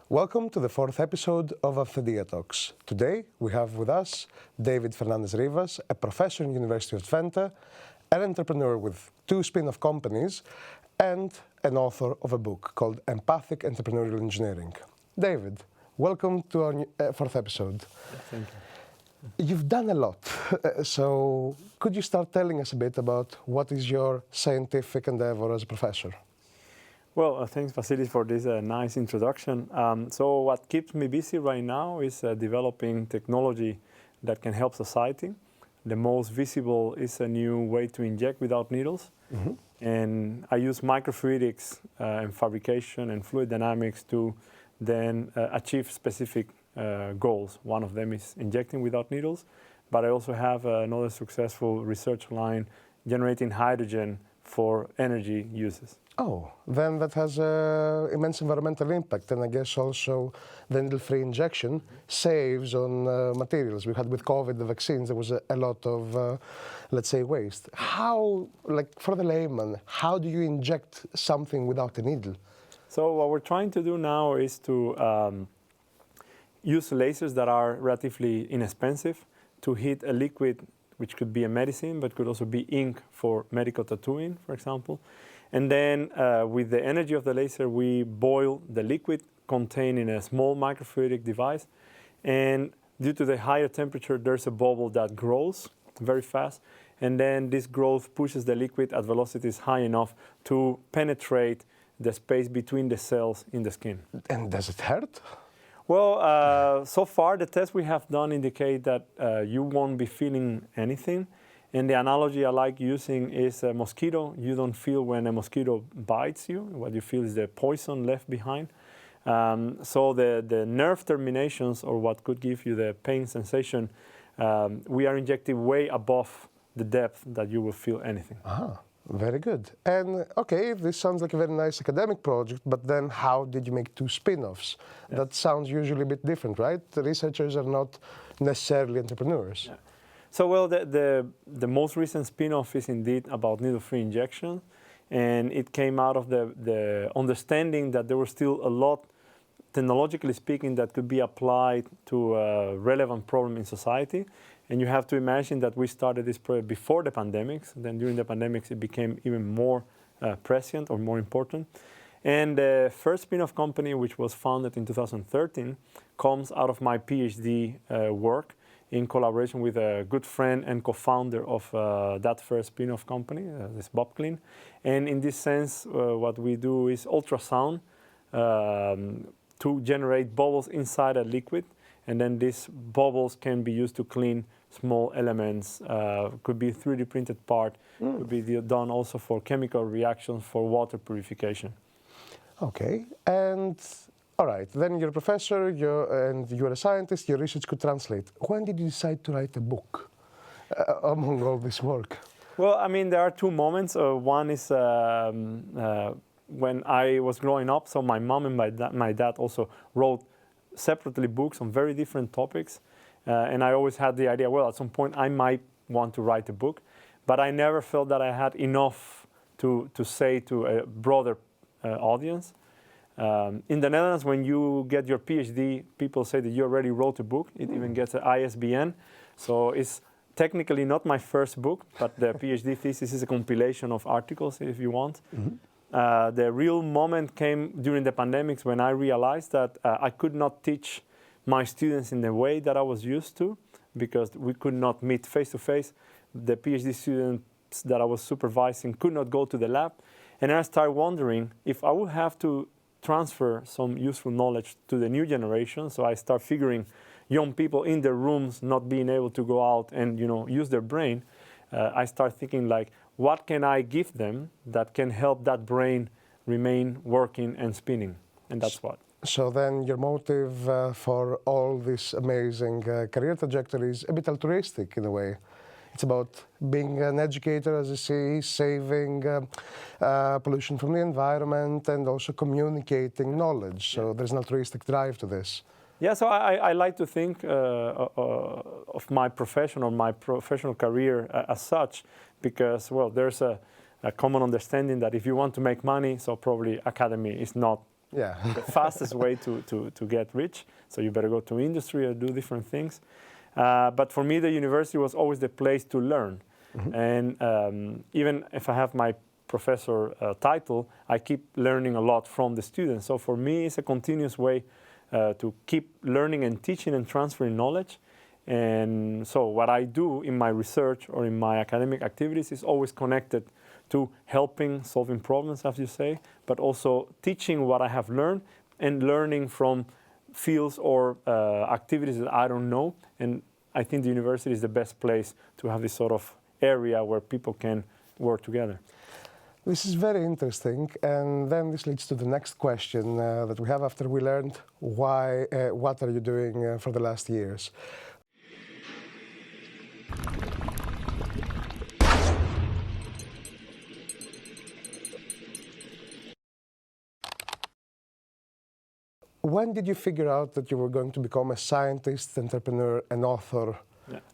Welcome to the fourth episode of Authentia Talks. Today we have with us David Fernandez Rivas, a professor in the University of Twente, an entrepreneur with 2 spin-off companies, and an author of a book called Empathic Entrepreneurial Engineering. David, welcome to our fourth episode. Thank you. You've done a lot, so could you start telling us a bit about what is your scientific endeavor as a professor? Well, thanks, Vasilis, for this nice introduction. So what keeps me busy right now is developing technology that can help society. The most visible is a new way to inject without needles. Mm-hmm. And I use microfluidics and fabrication and fluid dynamics to then achieve specific goals. One of them is injecting without needles, but I also have another successful research line generating hydrogen for energy uses. Oh, then that has immense environmental impact, and I guess also the needle-free injection saves on materials. We had with COVID, the vaccines, there was a lot of, let's say, waste. How, like for the layman, how do you inject something without a needle? So what we're trying to do now is to use lasers that are relatively inexpensive to heat a liquid, which could be a medicine, but could also be ink for medical tattooing, for example. And then with the energy of the laser, we boil the liquid contained in a small microfluidic device. And due to the higher temperature, there's a bubble that grows very fast. And then this growth pushes the liquid at velocities high enough to penetrate the space between the cells in the skin. And does it hurt? Well, so far the tests we have done indicate that you won't be feeling anything. And the analogy I like using is a mosquito. You don't feel when a mosquito bites you. What you feel is the poison left behind. So the nerve terminations, or what could give you the pain sensation, we are injecting way above the depth that you will feel anything. Ah, very good. And okay, this sounds like a very nice academic project, but then how did you make 2 spin-offs? Yes. That sounds usually a bit different, right? The researchers are not necessarily entrepreneurs. Yeah. So, well, the most recent spin-off is indeed about needle-free injection, and it came out of the understanding that there was still a lot, technologically speaking, that could be applied to a relevant problem in society. And you have to imagine that we started this project before the pandemics. Then during the pandemics, it became even more prescient or more important. And the first spin-off company, which was founded in 2013, comes out of my PhD work, in collaboration with a good friend and co-founder of that first spin-off company, this BuBclean. And in this sense, what we do is ultrasound to generate bubbles inside a liquid. And then these bubbles can be used to clean small elements, could be 3D printed part, could be done also for chemical reactions, for water purification. Okay, and all right, then you're a professor, you're a scientist, your research could translate. When did you decide to write a book among all this work? Well, I mean, there are 2 moments. One is when I was growing up, so my mom and my dad also wrote separately books on very different topics. And I always had the idea, well, at some point I might want to write a book, but I never felt that I had enough to say to a broader audience. In the Netherlands, when you get your PhD, people say that you already wrote a book. It even gets an ISBN. So it's technically not my first book, but the PhD thesis is a compilation of articles, if you want. Mm-hmm. The real moment came during the pandemics when I realized that I could not teach my students in the way that I was used to, because we could not meet face-to-face. The PhD students that I was supervising could not go to the lab. And I started wondering if I would have to transfer some useful knowledge to the new generation. So I start figuring young people in their rooms not being able to go out and use their brain. I start thinking like, what can I give them that can help that brain remain working and spinning? And that's what. So then your motive for all this amazing career trajectory is a bit altruistic in a way. It's about being an educator, as you see, saving pollution from the environment, and also communicating knowledge. So there's an altruistic drive to this. Yeah, so I like to think of my profession or my professional career as such, because, well, there's a common understanding that if you want to make money, so probably academy is not Yeah. the fastest way to get rich. So you better go to industry or do different things. But for me, the university was always the place to learn. And even if I have my professor title, I keep learning a lot from the students. So for me, it's a continuous way to keep learning and teaching and transferring knowledge. And so what I do in my research or in my academic activities is always connected to helping, solving problems, as you say, but also teaching what I have learned and learning from fields or activities that I don't know. And I think the university is the best place to have this sort of area where people can work together. This is very interesting, and then this leads to the next question that we have after we learned why, what are you doing for the last years? When did you figure out that you were going to become a scientist, entrepreneur, and author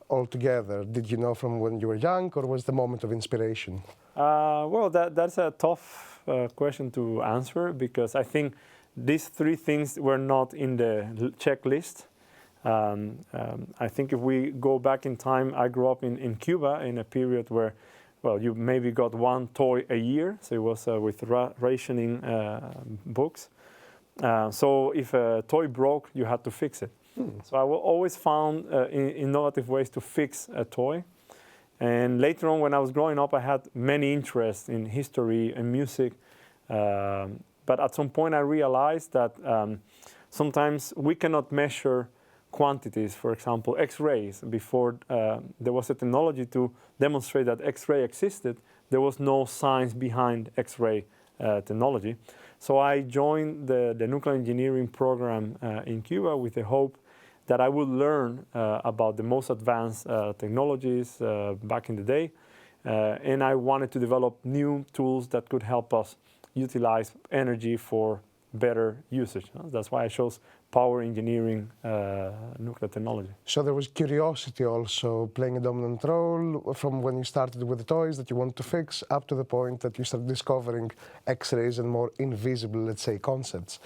altogether? Did you know from when you were young, or was the moment of inspiration? Well, that's a tough question to answer, because I think these three things were not in the checklist. I think if we go back in time, I grew up in Cuba in a period where, well, you maybe got one toy a year, so it was with rationing books. So if a toy broke, you had to fix it. So I always found innovative ways to fix a toy. And later on, when I was growing up, I had many interests in history and music. But at some point, I realized that sometimes we cannot measure quantities. For example, X-rays. Before there was a technology to demonstrate that X-ray existed, there was no science behind X-ray technology. So I joined the nuclear engineering program in Cuba with the hope that I would learn about the most advanced technologies back in the day. And I wanted to develop new tools that could help us utilize energy for better usage. That's why I chose power engineering, nuclear technology. So there was curiosity also playing a dominant role from when you started with the toys that you want to fix up to the point that you started discovering X-rays and more invisible, let's say, concepts.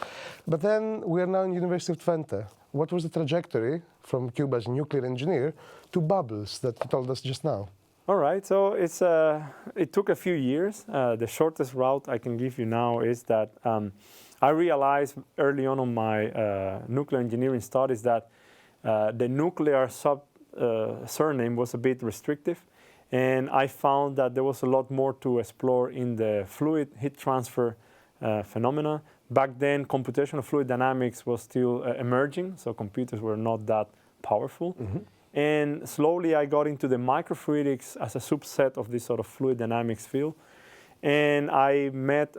But then we are now in University of Twente. What was the trajectory from Cuba as a nuclear engineer to bubbles that you told us just now? All right, so it took a few years. The shortest route I can give you now is that I realized early on my nuclear engineering studies that the nuclear surname was a bit restrictive, and I found that there was a lot more to explore in the fluid heat transfer phenomena. Back then, computational fluid dynamics was still emerging, so computers were not that powerful. And slowly I got into the microfluidics as a subset of this sort of fluid dynamics field. And I met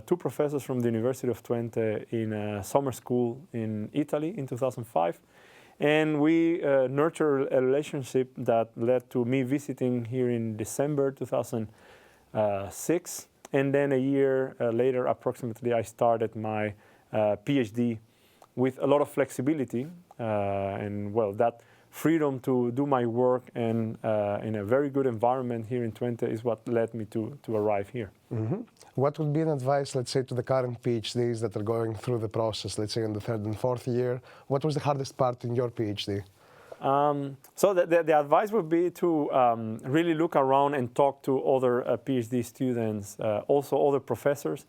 two professors from the University of Twente in a summer school in Italy in 2005. And we nurtured a relationship that led to me visiting here in December 2006. And then a year later, approximately, I started my PhD with a lot of flexibility. And well, that freedom to do my work and in a very good environment here in Twente is what led me to arrive here. What would be an advice, let's say, to the current PhDs that are going through the process, let's say in the third and fourth year? What was the hardest part in your PhD? So the advice would be to really look around and talk to other PhD students, also other professors.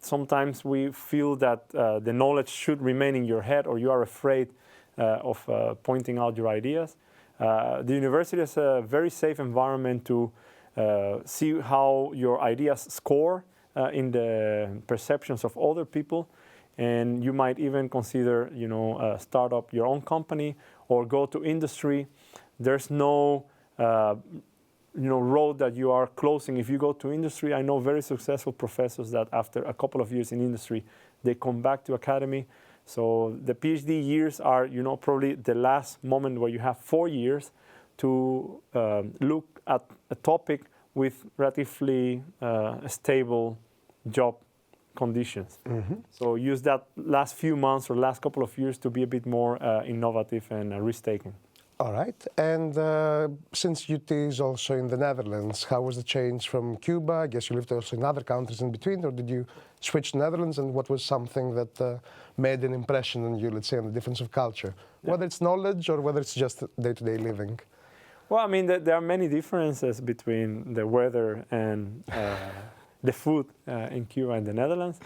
Sometimes we feel that the knowledge should remain in your head, or you are afraid of pointing out your ideas. The university is a very safe environment to see how your ideas score in the perceptions of other people. And you might even consider, start up your own company or go to industry. There's no, road that you are closing. If you go to industry, I know very successful professors that after a couple of years in industry, they come back to academy. So the PhD years are, probably the last moment where you have 4 years to look at a topic with relatively stable job conditions. So use that last few months or last couple of years to be a bit more innovative and risk-taking. All right. And since UT is also in the Netherlands, how was the change from Cuba? I guess you lived also in other countries in between, or did you switch to Netherlands? And what was something that made an impression on you, let's say, on the difference of culture? Yeah. Whether it's knowledge or whether it's just day-to-day living? Well, I mean, there are many differences between the weather and the food in Cuba and the Netherlands.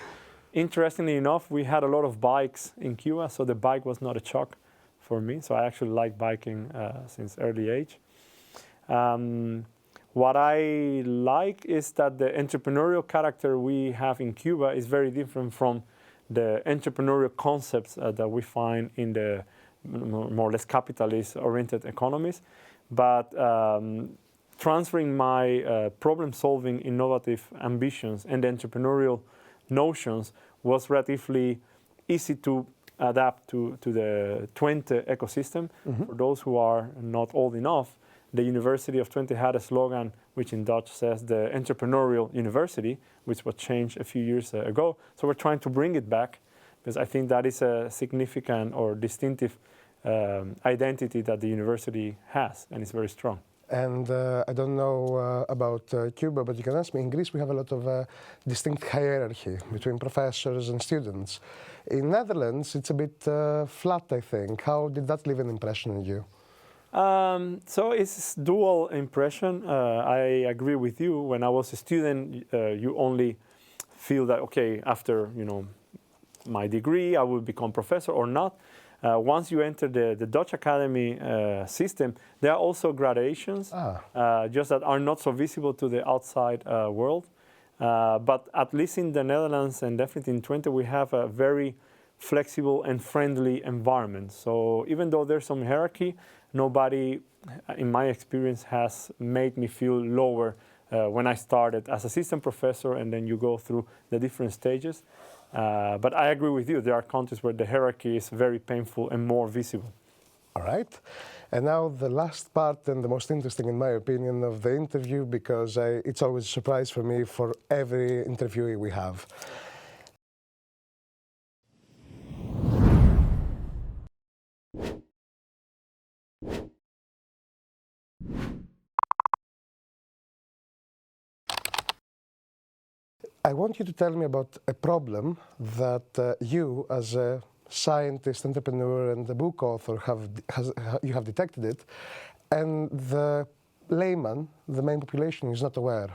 Interestingly enough, we had a lot of bikes in Cuba, so the bike was not a shock for me. So I actually like biking since early age. What I like is that the entrepreneurial character we have in Cuba is very different from the entrepreneurial concepts that we find in the more or less capitalist-oriented economies. But transferring my problem-solving, innovative ambitions and entrepreneurial notions was relatively easy to adapt to the Twente ecosystem. For those who are not old enough, the University of Twente had a slogan which in Dutch says the entrepreneurial university, which was changed a few years ago. So we're trying to bring it back because I think that is a significant or distinctive identity that the university has, and it's very strong. And I don't know about Cuba, but you can ask me. In Greece, we have a lot of distinct hierarchy between professors and students. In Netherlands, it's a bit flat, I think. How did that leave an impression on you? So it's dual impression. I agree with you. When I was a student, you only feel that, okay, after my degree, I will become professor or not. Once you enter the Dutch academy system, there are also gradations, just that are not so visible to the outside world. But at least in the Netherlands and definitely in Twente, we have a very flexible and friendly environment. So even though there's some hierarchy, nobody, in my experience, has made me feel lower when I started as assistant professor, and then you go through the different stages. But I agree with you. There are countries where the hierarchy is very painful and more visible. All right. And now the last part and the most interesting, in my opinion, of the interview, because it's always a surprise for me for every interviewee we have. I want you to tell me about a problem that you, as a scientist, entrepreneur, and a book author, you have detected it, and the layman, the main population, is not aware.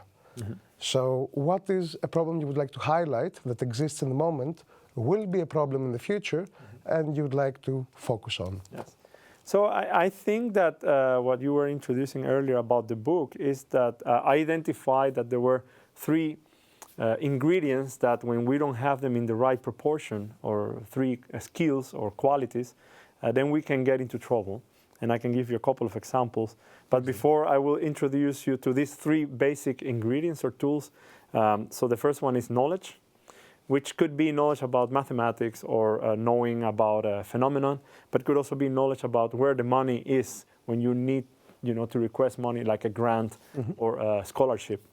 So what is a problem you would like to highlight that exists in the moment, will be a problem in the future, and you would like to focus on? Yes. So I think that what you were introducing earlier about the book is that I identified that there were three ingredients that when we don't have them in the right proportion, or three skills or qualities, then we can get into trouble. And I can give you a couple of examples. But before I will introduce you to these three basic ingredients or tools. So the first one is knowledge, which could be knowledge about mathematics or knowing about a phenomenon, but could also be knowledge about where the money is when you need to request money, like a grant or a scholarship.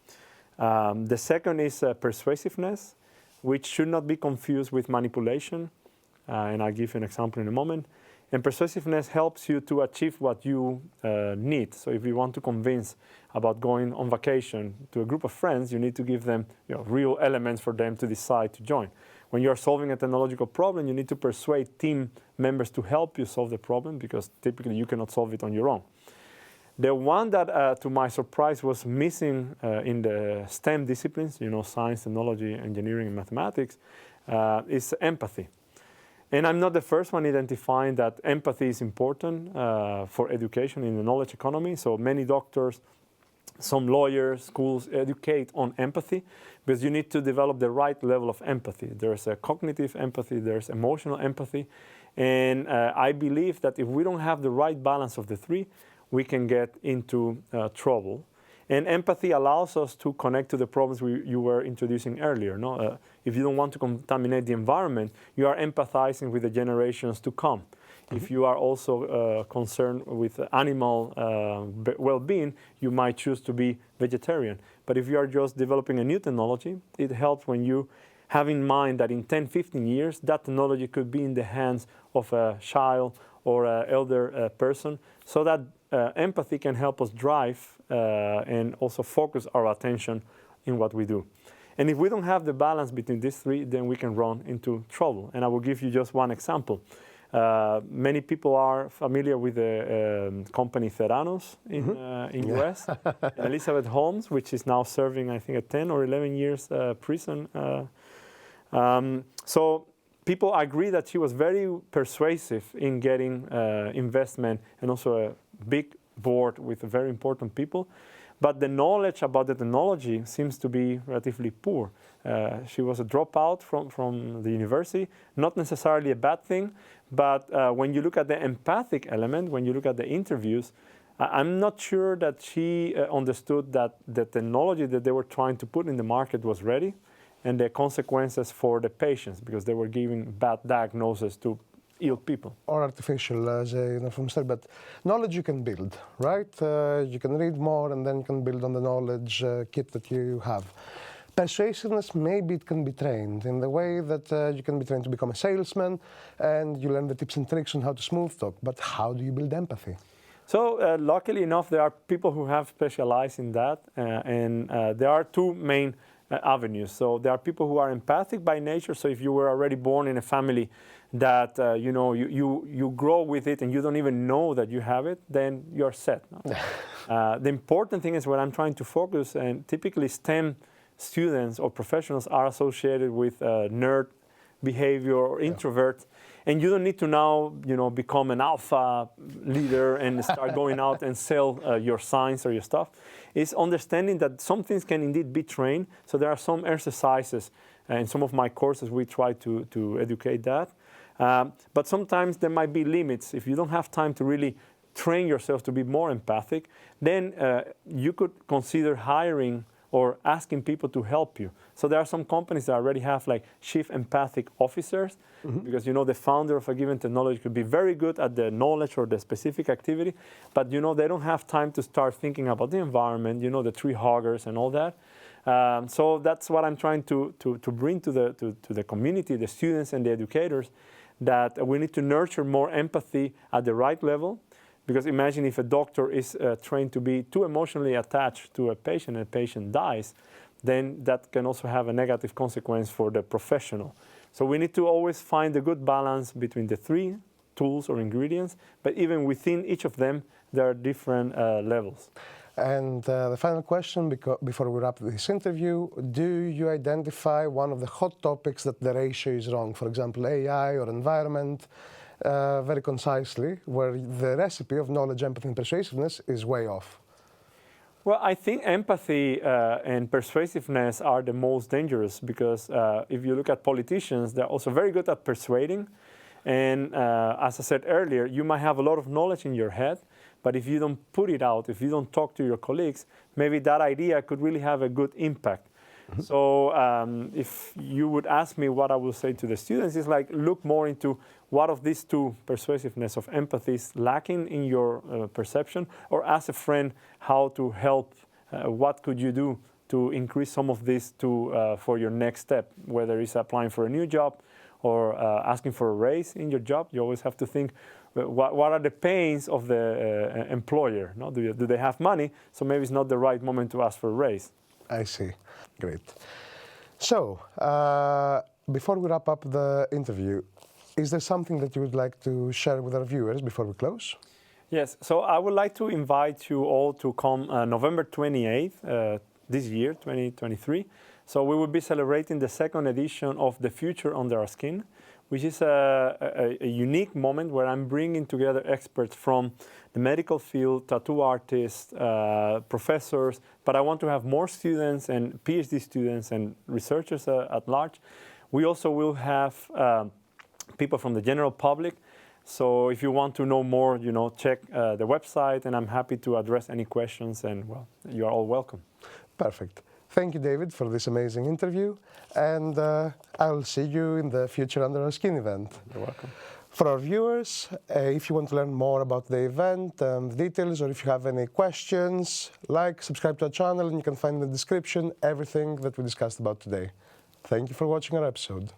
The second is persuasiveness, which should not be confused with manipulation. And I'll give you an example in a moment. And persuasiveness helps you to achieve what you need. So if you want to convince about going on vacation to a group of friends, you need to give them real elements for them to decide to join. When you're solving a technological problem, you need to persuade team members to help you solve the problem, because typically you cannot solve it on your own. The one that, to my surprise, was missing in the STEM disciplines, science, technology, engineering, and mathematics, is empathy. And I'm not the first one identifying that empathy is important for education in the knowledge economy. So many doctors, some lawyers, schools educate on empathy, because you need to develop the right level of empathy. There's a cognitive empathy, there's emotional empathy. And I believe that if we don't have the right balance of the three, we can get into trouble. And empathy allows us to connect to the problems you were introducing earlier. If you don't want to contaminate the environment, you are empathizing with the generations to come. If you are also concerned with animal well-being, you might choose to be vegetarian. But if you are just developing a new technology, it helps when you have in mind that in 10, 15 years, that technology could be in the hands of a child or an elder person, so that empathy can help us drive and also focus our attention in what we do. And if we don't have the balance between these three, then we can run into trouble. And I will give you just one example. Many people are familiar with the company Theranos in US. Elizabeth Holmes, which is now serving, I think, a 10 or 11 years prison. So people agree that she was very persuasive in getting investment and also a big board with very important people. But the knowledge about the technology seems to be relatively poor. She was a dropout from the university, not necessarily a bad thing, but when you look at the empathic element, when you look at the interviews, I'm not sure that she understood that the technology that they were trying to put in the market was ready, and the consequences for the patients, because they were giving bad diagnoses to ill people. Or artificial, as from start, but knowledge you can build, right? You can read more and then you can build on the knowledge kit that you have. Persuasiveness, maybe it can be trained in the way that you can be trained to become a salesman and you learn the tips and tricks on how to smooth talk, but how do you build empathy? So luckily enough, there are people who have specialized in that, and there are two main avenues. So there are people who are empathic by nature. So if you were already born in a family that you grow with it and you don't even know that you have it, then you're set. No? The important thing is what I'm trying to focus, and typically STEM students or professionals are associated with nerd behavior or introvert, and you don't need to now become an alpha leader and start going out and sell your science or your stuff. It's understanding that some things can indeed be trained. So there are some exercises in some of my courses we try to educate that. But sometimes there might be limits. If you don't have time to really train yourself to be more empathic, then you could consider hiring or asking people to help you. So there are some companies that already have like chief empathic officers, because the founder of a given technology could be very good at the knowledge or the specific activity, but they don't have time to start thinking about the environment, the tree huggers and all that. So that's what I'm trying to bring to the community, the students and the educators, that we need to nurture more empathy at the right level. Because imagine if a doctor is trained to be too emotionally attached to a patient and a patient dies, then that can also have a negative consequence for the professional. So we need to always find a good balance between the three tools or ingredients, but even within each of them, there are different levels. And the final question, before we wrap this interview, do you identify one of the hot topics that the ratio is wrong? For example, AI or environment? Very concisely, where the recipe of knowledge, empathy, and persuasiveness is way off? Well, I think empathy and persuasiveness are the most dangerous, because if you look at politicians, they're also very good at persuading. And as I said earlier, you might have a lot of knowledge in your head, but if you don't put it out, if you don't talk to your colleagues, maybe that idea could really have a good impact. So if you would ask me what I will say to the students, is like, look more into what of these two, persuasiveness of empathy, is lacking in your perception, or ask a friend how to help, what could you do to increase some of this for your next step, whether it's applying for a new job or asking for a raise in your job. You always have to think, what are the pains of the employer? No? Do they have money? So maybe it's not the right moment to ask for a raise. I see. Great. So, before we wrap up the interview, is there something that you would like to share with our viewers before we close? Yes. So I would like to invite you all to come November 28th this year, 2023. So we will be celebrating the second edition of The Future Under Our Skin, which is a unique moment where I'm bringing together experts from the medical field, tattoo artists, professors, but I want to have more students and PhD students and researchers at large. We also will have people from the general public. So if you want to know more, check the website, and I'm happy to address any questions, and well, you are all welcome. Perfect. Thank you, David, for this amazing interview, and I'll see you in the Future Under Our Skin event. You're welcome. For our viewers, if you want to learn more about the event and details, or if you have any questions, subscribe to our channel, and you can find in the description everything that we discussed about today. Thank you for watching our episode.